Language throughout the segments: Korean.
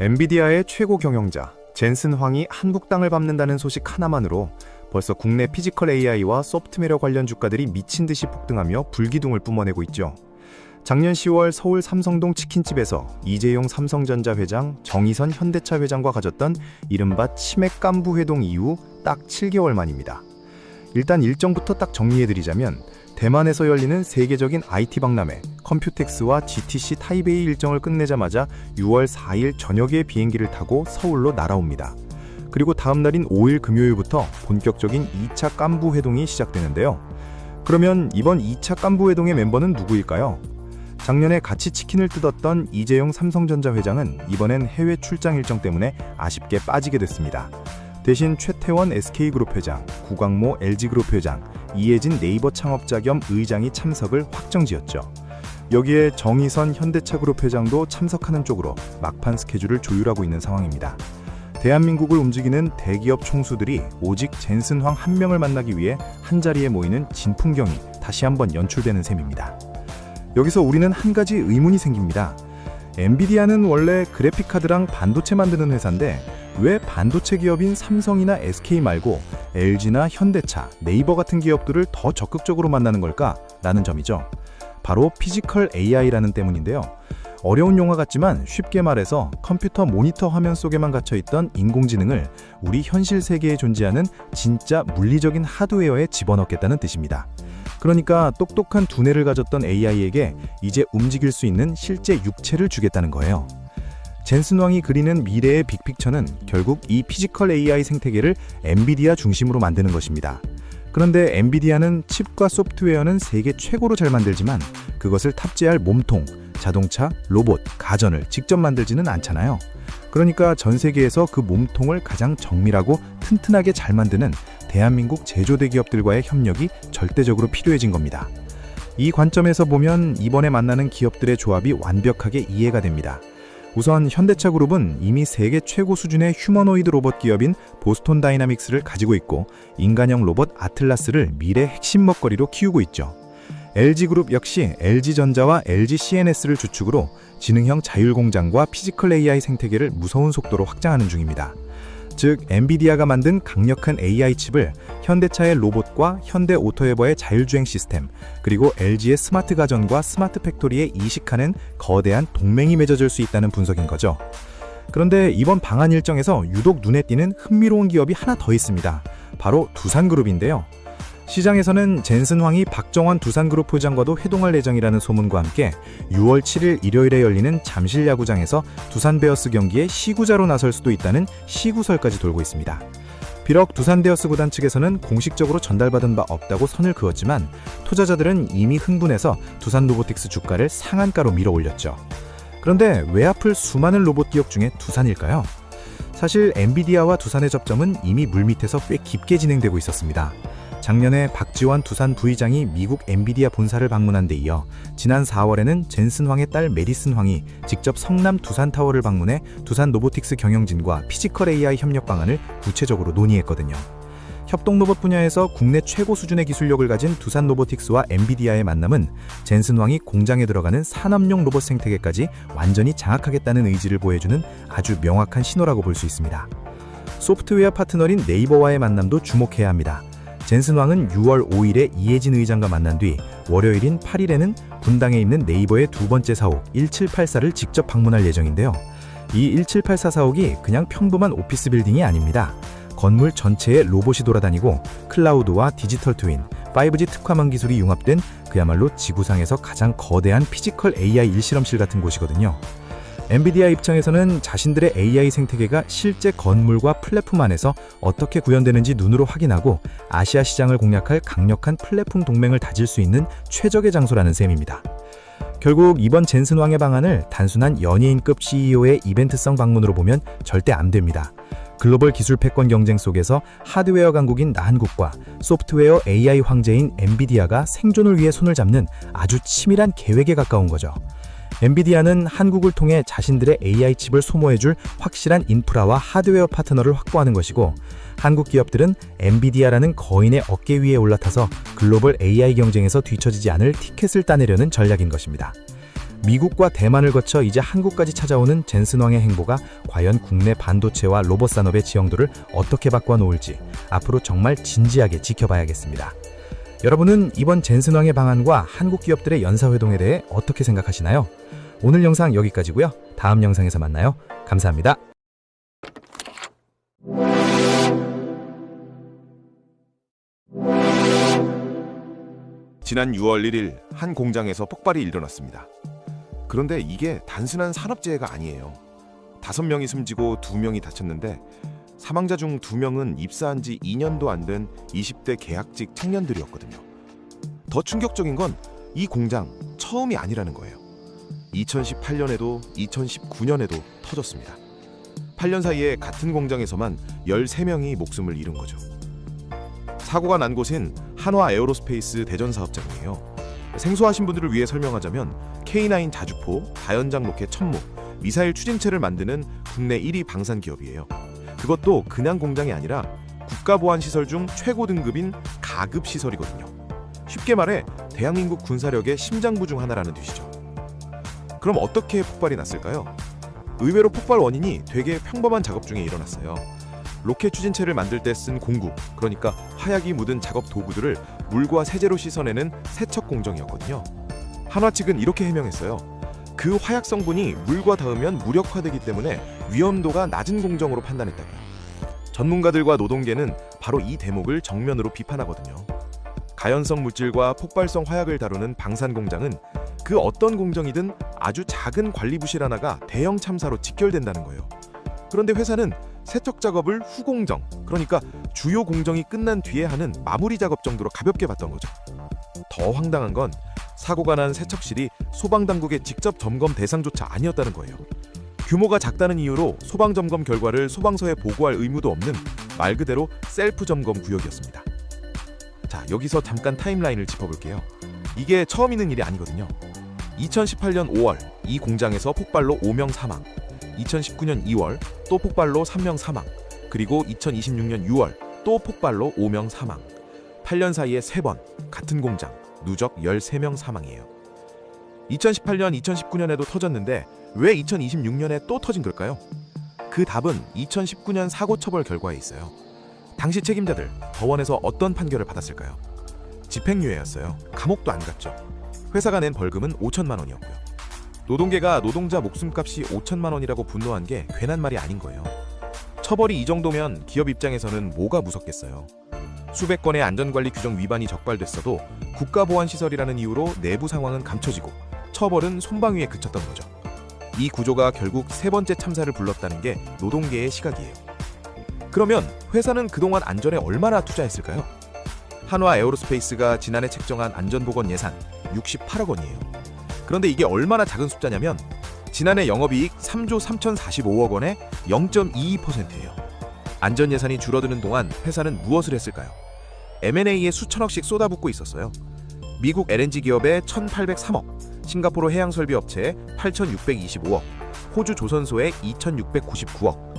엔비디아의 최고 경영자 젠슨 황이 한국 땅을 밟는다는 소식 하나만으로 벌써 국내 피지컬 AI와 소프트웨어 관련 주가들이 미친 듯이 폭등하며 불기둥을 뿜어내고 있죠. 작년 10월 서울 삼성동 치킨집에서 이재용 삼성전자 회장, 정의선 현대차 회장과 가졌던 이른바 치맥 깐부 회동 이후 딱 7개월 만입니다. 일단 일정부터 딱 정리해드리자면 대만에서 열리는 세계적인 IT 박람회 컴퓨텍스와 GTC 타이베이 일정을 끝내자마자 6월 4일 저녁에 비행기를 타고 서울로 날아옵니다. 그리고 다음 날인 5일 금요일부터 본격적인 2차 깐부 회동이 시작되는데요. 그러면 이번 2차 깐부 회동의 멤버는 누구일까요? 작년에 같이 치킨을 뜯었던 이재용 삼성전자 회장은 이번엔 해외 출장 일정 때문에 아쉽게 빠지게 됐습니다. 대신 최태원 SK그룹 회장, 구광모 LG그룹 회장, 이혜진 네이버 창업자 겸 의장이 참석을 확정지었죠. 여기에 정의선 현대차그룹 회장도 참석하는 쪽으로 막판 스케줄을 조율하고 있는 상황입니다. 대한민국을 움직이는 대기업 총수들이 오직 젠슨 황 한 명을 만나기 위해 한자리에 모이는 진풍경이 다시 한번 연출되는 셈입니다. 여기서 우리는 한 가지 의문이 생깁니다. 엔비디아는 원래 그래픽카드랑 반도체 만드는 회사인데 왜 반도체 기업인 삼성이나 SK 말고 LG나 현대차, 네이버 같은 기업들을 더 적극적으로 만나는 걸까? 라는 점이죠. 바로 피지컬 AI라는 때문인데요. 어려운 용어 같지만 쉽게 말해서 컴퓨터 모니터 화면 속에만 갇혀있던 인공지능을 우리 현실 세계에 존재하는 진짜 물리적인 하드웨어에 집어넣겠다는 뜻입니다. 그러니까 똑똑한 두뇌를 가졌던 AI에게 이제 움직일 수 있는 실제 육체를 주겠다는 거예요. 젠슨 황이 그리는 미래의 빅픽처는 결국 이 피지컬 AI 생태계를 엔비디아 중심으로 만드는 것입니다. 그런데 엔비디아는 칩과 소프트웨어는 세계 최고로 잘 만들지만 그것을 탑재할 몸통, 자동차, 로봇, 가전을 직접 만들지는 않잖아요. 그러니까 전 세계에서 그 몸통을 가장 정밀하고 튼튼하게 잘 만드는 대한민국 제조대기업들과의 협력이 절대적으로 필요해진 겁니다. 이 관점에서 보면 이번에 만나는 기업들의 조합이 완벽하게 이해가 됩니다. 우선 현대차그룹은 이미 세계 최고 수준의 휴머노이드 로봇 기업인 보스톤 다이나믹스를 가지고 있고 인간형 로봇 아틀라스를 미래 핵심 먹거리로 키우고 있죠. LG그룹 역시 LG전자와 LGCNS를 주축으로 지능형 자율공장과 피지컬 AI 생태계를 무서운 속도로 확장하는 중입니다. 즉, 엔비디아가 만든 강력한 AI 칩을 현대차의 로봇과 현대오토에버의 자율주행 시스템, 그리고 LG의 스마트 가전과 스마트 팩토리에 이식하는 거대한 동맹이 맺어질 수 있다는 분석인 거죠. 그런데 이번 방한 일정에서 유독 눈에 띄는 흥미로운 기업이 하나 더 있습니다. 바로 두산그룹인데요. 시장에서는 젠슨 황이 박정원 두산그룹 회장과도 회동할 예정이라는 소문과 함께 6월 7일 일요일에 열리는 잠실 야구장에서 두산 베어스 경기에 시구자로 나설 수도 있다는 시구설까지 돌고 있습니다. 비록 두산 베어스 구단 측에서는 공식적으로 전달받은 바 없다고 선을 그었지만 투자자들은 이미 흥분해서 두산 로보틱스 주가를 상한가로 밀어 올렸죠. 그런데 왜 하필 수많은 로봇 기업 중에 두산일까요? 사실 엔비디아와 두산의 접점은 이미 물밑에서 꽤 깊게 진행되고 있었습니다. 작년에 박지원 두산 부의장이 미국 엔비디아 본사를 방문한 데 이어 지난 4월에는 젠슨 황의 딸 메디슨 황이 직접 성남 두산타워를 방문해 두산 로보틱스 경영진과 피지컬 AI 협력 방안을 구체적으로 논의했거든요. 협동 로봇 분야에서 국내 최고 수준의 기술력을 가진 두산 로보틱스와 엔비디아의 만남은 젠슨 황이 공장에 들어가는 산업용 로봇 생태계까지 완전히 장악하겠다는 의지를 보여주는 아주 명확한 신호라고 볼 수 있습니다. 소프트웨어 파트너인 네이버와의 만남도 주목해야 합니다. 젠슨 황은 6월 5일에 이혜진 의장과 만난 뒤 월요일인 8일에는 분당에 있는 네이버의 두 번째 사옥 1784를 직접 방문할 예정인데요. 이 1784 사옥이 그냥 평범한 오피스 빌딩이 아닙니다. 건물 전체에 로봇이 돌아다니고 클라우드와 디지털 트윈, 5G 특화망 기술이 융합된 그야말로 지구상에서 가장 거대한 피지컬 AI 일실험실 같은 곳이거든요. 엔비디아 입장에서는 자신들의 AI 생태계가 실제 건물과 플랫폼 안에서 어떻게 구현되는지 눈으로 확인하고 아시아 시장을 공략할 강력한 플랫폼 동맹을 다질 수 있는 최적의 장소라는 셈입니다. 결국 이번 젠슨 황의 방안을 단순한 연예인급 CEO의 이벤트성 방문으로 보면 절대 안 됩니다. 글로벌 기술 패권 경쟁 속에서 하드웨어 강국인 한국과 소프트웨어 AI 황제인 엔비디아가 생존을 위해 손을 잡는 아주 치밀한 계획에 가까운 거죠. 엔비디아는 한국을 통해 자신들의 AI 칩을 소모해줄 확실한 인프라와 하드웨어 파트너를 확보하는 것이고, 한국 기업들은 엔비디아라는 거인의 어깨 위에 올라타서 글로벌 AI 경쟁에서 뒤처지지 않을 티켓을 따내려는 전략인 것입니다. 미국과 대만을 거쳐 이제 한국까지 찾아오는 젠슨왕의 행보가 과연 국내 반도체와 로봇 산업의 지형도를 어떻게 바꿔놓을지 앞으로 정말 진지하게 지켜봐야겠습니다. 여러분은 이번 젠슨왕의 방안과 한국 기업들의 연사회동에 대해 어떻게 생각하시나요? 오늘 영상 여기까지고요. 다음 영상에서 만나요. 감사합니다. 지난 6월 1일 한 공장에서 폭발이 일어났습니다. 그런데 이게 단순한 산업재해가 아니에요. 5명이 숨지고 2명이 다쳤는데 사망자 중 2명은 입사한 지 2년도 안 된 20대 계약직 청년들이었거든요. 더 충격적인 건 이 공장 처음이 아니라는 거예요. 2018년에도 2019년에도 터졌습니다. 8년 사이에 같은 공장에서만 13명이 목숨을 잃은 거죠. 사고가 난 곳은 한화 에어로스페이스 대전 사업장이에요. 생소하신 분들을 위해 설명하자면 K9 자주포, 다연장 로켓 천무, 미사일 추진체를 만드는 국내 1위 방산 기업이에요. 그것도 그냥 공장이 아니라 국가보안시설 중 최고 등급인 가급 시설이거든요. 쉽게 말해 대한민국 군사력의 심장부 중 하나라는 뜻이죠. 그럼 어떻게 폭발이 났을까요? 의외로 폭발 원인이 되게 평범한 작업 중에 일어났어요. 로켓 추진체를 만들 때 쓴 공구, 그러니까 화약이 묻은 작업 도구들을 물과 세제로 씻어내는 세척 공정이었거든요. 한화 측은 이렇게 해명했어요. 그 화약 성분이 물과 닿으면 무력화되기 때문에 위험도가 낮은 공정으로 판단했다고요. 전문가들과 노동계는 바로 이 대목을 정면으로 비판하거든요. 가연성 물질과 폭발성 화약을 다루는 방산 공장은 그 어떤 공정이든 아주 작은 관리 부실 하나가 대형 참사로 직결된다는 거예요. 그런데 회사는 세척 작업을 후공정, 그러니까 주요 공정이 끝난 뒤에 하는 마무리 작업 정도로 가볍게 봤던 거죠. 더 황당한 건 사고가 난 세척실이 소방당국의 직접 점검 대상조차 아니었다는 거예요. 규모가 작다는 이유로 소방점검 결과를 소방서에 보고할 의무도 없는 말 그대로 셀프 점검 구역이었습니다. 자, 여기서 잠깐 타임라인을 짚어볼게요. 이게 처음 있는 일이 아니거든요. 2018년 5월 이 공장에서 폭발로 5명 사망, 2019년 2월 또 폭발로 3명 사망, 그리고 2026년 6월 또 폭발로 5명 사망. 8년 사이에 3번 같은 공장 누적 13명 사망이에요. 2018년, 2019년에도 터졌는데 왜 2026년에 또 터진 걸까요? 그 답은 2019년 사고 처벌 결과에 있어요. 당시 책임자들 법원에서 어떤 판결을 받았을까요? 집행유예였어요. 감옥도 안 갔죠. 회사가 낸 벌금은 5천만 원이었고요. 노동계가 노동자 목숨값이 5천만 원이라고 분노한 게 괜한 말이 아닌 거예요. 처벌이 이 정도면 기업 입장에서는 뭐가 무섭겠어요. 수백 건의 안전관리 규정 위반이 적발됐어도 국가보안시설이라는 이유로 내부 상황은 감춰지고 처벌은 손방위에 그쳤던 거죠. 이 구조가 결국 세 번째 참사를 불렀다는 게 노동계의 시각이에요. 그러면 회사는 그동안 안전에 얼마나 투자했을까요? 한화 에어로스페이스가 지난해 책정한 안전보건 예산 68억 원이에요. 그런데 이게 얼마나 작은 숫자냐면 지난해 영업이익 3조 3,045억 원의 0.22%예요. 안전 예산이 줄어드는 동안 회사는 무엇을 했을까요? M&A에 수천억씩 쏟아붓고 있었어요. 미국 LNG 기업에 1,803억, 싱가포르 해양설비업체에 8,625억, 호주 조선소에 2,699억,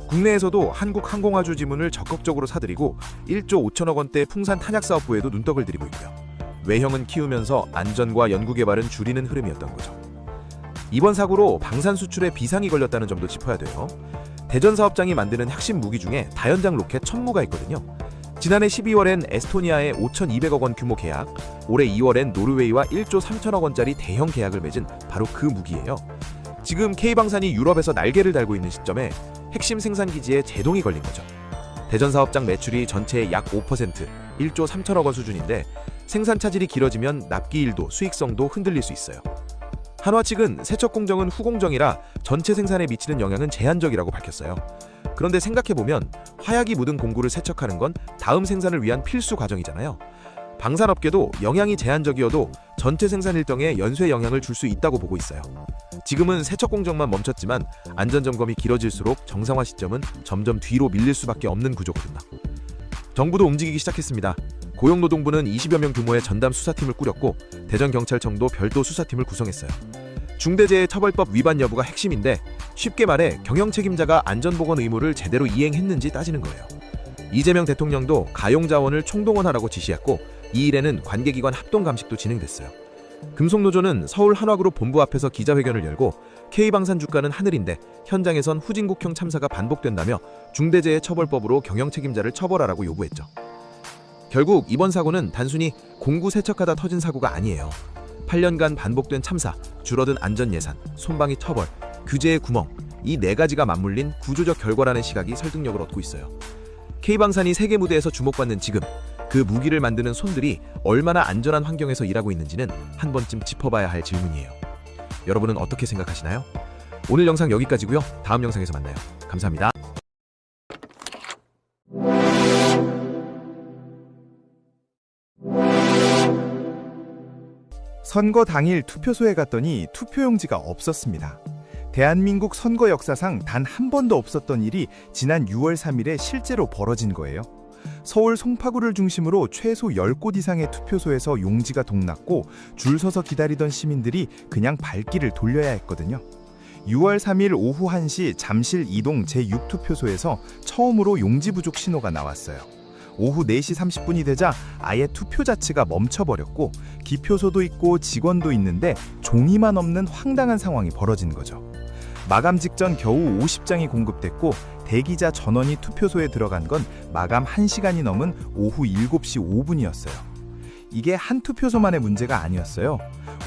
국내에서도 한국항공화주 지분을 적극적으로 사들이고 1조 5천억 원대 풍산 탄약사업부에도 눈독을 들이고 있고요. 외형은 키우면서 안전과 연구개발은 줄이는 흐름이었던 거죠. 이번 사고로 방산 수출에 비상이 걸렸다는 점도 짚어야 돼요. 대전 사업장이 만드는 핵심 무기 중에 다연장 로켓 천무가 있거든요. 지난해 12월엔 에스토니아의 5,200억 원 규모 계약, 올해 2월엔 노르웨이와 1조 3천억 원짜리 대형 계약을 맺은 바로 그 무기예요. 지금 K방산이 유럽에서 날개를 달고 있는 시점에 핵심 생산기지에 제동이 걸린 거죠. 대전 사업장 매출이 전체의 약 5%, 1조 3천억 원 수준인데 생산 차질이 길어지면 납기일도 수익성도 흔들릴 수 있어요. 한화 측은 세척 공정은 후공정이라 전체 생산에 미치는 영향은 제한적이라고 밝혔어요. 그런데 생각해보면 화약이 묻은 공구를 세척하는 건 다음 생산을 위한 필수 과정이잖아요. 방산업계도 영향이 제한적이어도 전체 생산 일정에 연쇄 영향을 줄 수 있다고 보고 있어요. 지금은 세척 공정만 멈췄지만 안전점검이 길어질수록 정상화 시점은 점점 뒤로 밀릴 수밖에 없는 구조거든요. 정부도 움직이기 시작했습니다. 고용노동부는 20여 명 규모의 전담 수사팀을 꾸렸고 대전경찰청도 별도 수사팀을 구성했어요. 중대재해처벌법 위반 여부가 핵심인데 쉽게 말해 경영 책임자가 안전보건 의무를 제대로 이행했는지 따지는 거예요. 이재명 대통령도 가용자원을 총동원하라고 지시했고 이 일에는 관계기관 합동감식도 진행됐어요. 금속노조는 서울 한화그룹 본부 앞에서 기자회견을 열고 K방산 주가는 하늘인데 현장에선 후진국형 참사가 반복된다며 중대재해처벌법으로 경영 책임자를 처벌하라고 요구했죠. 결국 이번 사고는 단순히 공구 세척하다 터진 사고가 아니에요. 8년간 반복된 참사, 줄어든 안전 예산, 손방이 처벌, 규제의 구멍, 이 4가지가 맞물린 구조적 결과라는 시각이 설득력을 얻고 있어요. K방산이 세계 무대에서 주목받는 지금, 그 무기를 만드는 손들이 얼마나 안전한 환경에서 일하고 있는지는 한 번쯤 짚어봐야 할 질문이에요. 여러분은 어떻게 생각하시나요? 오늘 영상 여기까지고요. 다음 영상에서 만나요. 감사합니다. 선거 당일 투표소에 갔더니 투표용지가 없었습니다. 대한민국 선거 역사상 단 한 번도 없었던 일이 지난 6월 3일에 실제로 벌어진 거예요. 서울 송파구를 중심으로 최소 10곳 이상의 투표소에서 용지가 동났고 줄 서서 기다리던 시민들이 그냥 발길을 돌려야 했거든요. 6월 3일 오후 1시 잠실 이동 제6투표소에서 처음으로 용지 부족 신호가 나왔어요. 오후 4시 30분이 되자 아예 투표 자체가 멈춰버렸고 기표소도 있고 직원도 있는데 종이만 없는 황당한 상황이 벌어진 거죠. 마감 직전 겨우 50장이 공급됐고 대기자 전원이 투표소에 들어간 건 마감 1시간이 넘은 오후 7시 5분이었어요. 이게 한 투표소만의 문제가 아니었어요.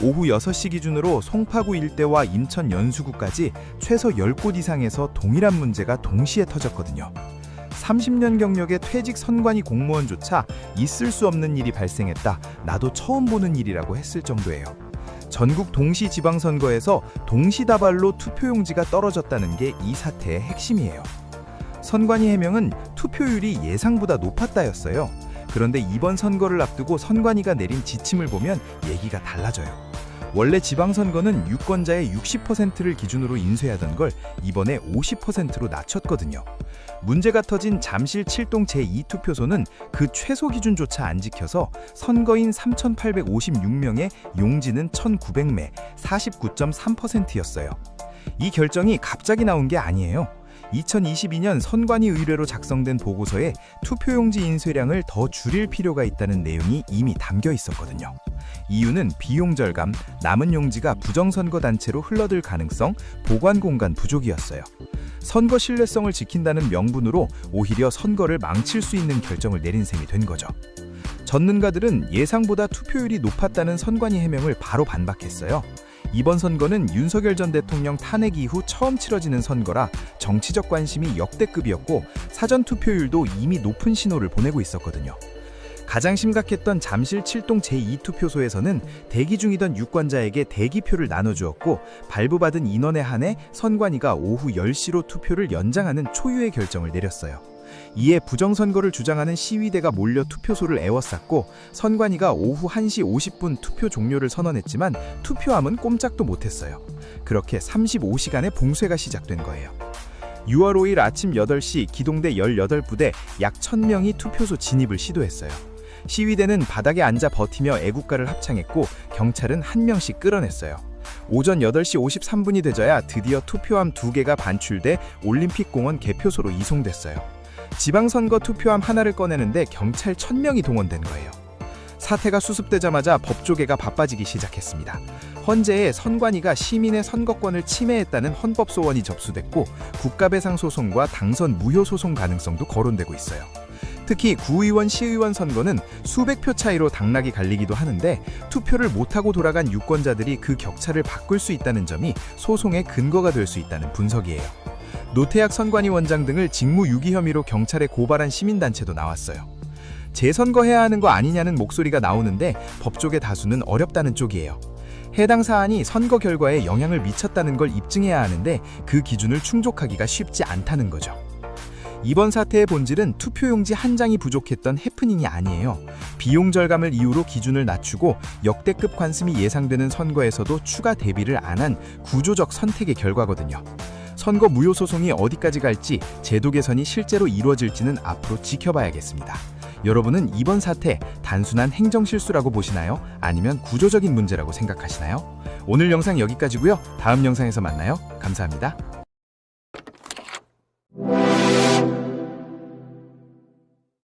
오후 6시 기준으로 송파구 일대와 인천 연수구까지 최소 10곳 이상에서 동일한 문제가 동시에 터졌거든요. 30년 경력의 퇴직 선관위 공무원조차 있을 수 없는 일이 발생했다. 나도 처음 보는 일이라고 했을 정도예요. 전국 동시 지방선거에서 동시다발로 투표용지가 떨어졌다는 게 이 사태의 핵심이에요. 선관위 해명은 투표율이 예상보다 높았다였어요. 그런데 이번 선거를 앞두고 선관위가 내린 지침을 보면 얘기가 달라져요. 원래 지방선거는 유권자의 60%를 기준으로 인쇄하던 걸 이번에 50%로 낮췄거든요. 문제가 터진 잠실 7동 제2투표소는 그 최소 기준조차 안 지켜서 선거인 3,856명의 용지는 1,900매, 49.3%였어요. 이 결정이 갑자기 나온 게 아니에요. 2022년 선관위 의뢰로 작성된 보고서에 투표용지 인쇄량을 더 줄일 필요가 있다는 내용이 이미 담겨 있었거든요. 이유는 비용 절감, 남은 용지가 부정선거 단체로 흘러들 가능성, 보관 공간 부족이었어요. 선거 신뢰성을 지킨다는 명분으로 오히려 선거를 망칠 수 있는 결정을 내린 셈이 된 거죠. 전문가들은 예상보다 투표율이 높았다는 선관위 해명을 바로 반박했어요. 이번 선거는 윤석열 전 대통령 탄핵 이후 처음 치러지는 선거라 정치적 관심이 역대급이었고 사전 투표율도 이미 높은 신호를 보내고 있었거든요. 가장 심각했던 잠실 7동 제2투표소에서는 대기 중이던 유권자에게 대기표를 나눠주었고 발부받은 인원에 한해 선관위가 오후 10시로 투표를 연장하는 초유의 결정을 내렸어요. 이에 부정선거를 주장하는 시위대가 몰려 투표소를 에워쌌고 선관위가 오후 1시 50분 투표 종료를 선언했지만 투표함은 꼼짝도 못했어요. 그렇게 35시간의 봉쇄가 시작된 거예요. 6월 5일 아침 8시 기동대 18부대 약 1,000명이 투표소 진입을 시도했어요. 시위대는 바닥에 앉아 버티며 애국가를 합창했고 경찰은 1명씩 끌어냈어요. 오전 8시 53분이 되져야 드디어 투표함 2개가 반출돼 올림픽공원 개표소로 이송됐어요. 지방선거 투표함 하나를 꺼내는데 경찰 1,000명이 동원된 거예요. 사태가 수습되자마자 법조계가 바빠지기 시작했습니다. 헌재에 선관위가 시민의 선거권을 침해했다는 헌법소원이 접수됐고 국가배상 소송과 당선 무효 소송 가능성도 거론되고 있어요. 특히 구의원, 시의원 선거는 수백 표 차이로 당락이 갈리기도 하는데 투표를 못하고 돌아간 유권자들이 그 격차를 바꿀 수 있다는 점이 소송의 근거가 될 수 있다는 분석이에요. 노태학 선관위 원장 등을 직무유기 혐의로 경찰에 고발한 시민단체도 나왔어요. 재선거해야 하는 거 아니냐는 목소리가 나오는데 법조계 다수는 어렵다는 쪽이에요. 해당 사안이 선거 결과에 영향을 미쳤다는 걸 입증해야 하는데 그 기준을 충족하기가 쉽지 않다는 거죠. 이번 사태의 본질은 투표용지 한 장이 부족했던 해프닝이 아니에요. 비용 절감을 이유로 기준을 낮추고 역대급 관습이 예상되는 선거에서도 추가 대비를 안 한 구조적 선택의 결과거든요. 선거 무효 소송이 어디까지 갈지, 제도 개선이 실제로 이루어질지는 앞으로 지켜봐야겠습니다. 여러분은 이번 사태 단순한 행정 실수라고 보시나요? 아니면 구조적인 문제라고 생각하시나요? 오늘 영상 여기까지고요. 다음 영상에서 만나요. 감사합니다.